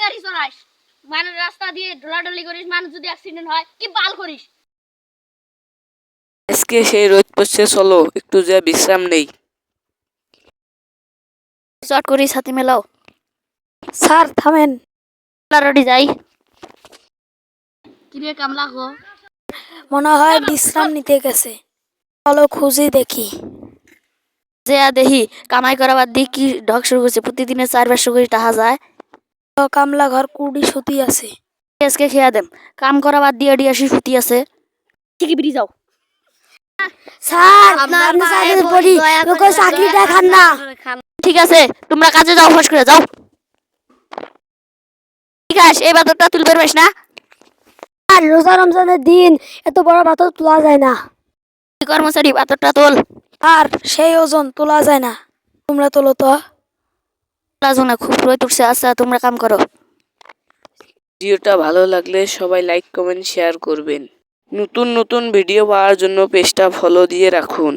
গাড়ি চালাস, মানে রাস্তা দিয়ে ঢোলাঢুলি করিস, মানুষ যদি অ্যাক্সিডেন্ট হয় কি বাল করিস। আজকে সেই রোদ পড়ছে, চলো একটু যা বিশ্রাম নেই। চট করি ছাতি মেলাও। স্যার থামেন। রেডি যাই। কিরে কামলা গো? মনে হয় বিশ্রাম নিতে গেছে, চলো খুঁজে দেখি। যে দেখি কামাই করা বাদ দিয়ে কি ঢক শুরু করছে, প্রতিদিনে 400 করে টাকা যায়। কামলা ঘর কুড়ি সুতি আছে। আজকে খেয়া দেম, কাম করা বাদ দিয়ে আসি সুতি আছে। ঠিকই বিড়ি যাও। স্যার চাকরিটা খান না। ঠিক আছে, তোমরা কাজে যাও, ফস করে যাও। ঠিক আছে, এই বাদরটা তুলবে পারিস না। আর রোজা রমজানের দিন এত বড় পাথর তোলা যায় না। কর্মচারী বাদরটা তোল। আর সেই ওজন তোলা যায় না, তোমরা তোলো তো। না খুব রোদ উঠছে। আচ্ছা তোমরা কাম করো। ভিডিওটা ভালো লাগলে সবাই লাইক কমেন্ট শেয়ার করবেন। নতুন নতুন ভিডিও পাওয়ার জন্য পেজটা ফলো দিয়ে রাখুন।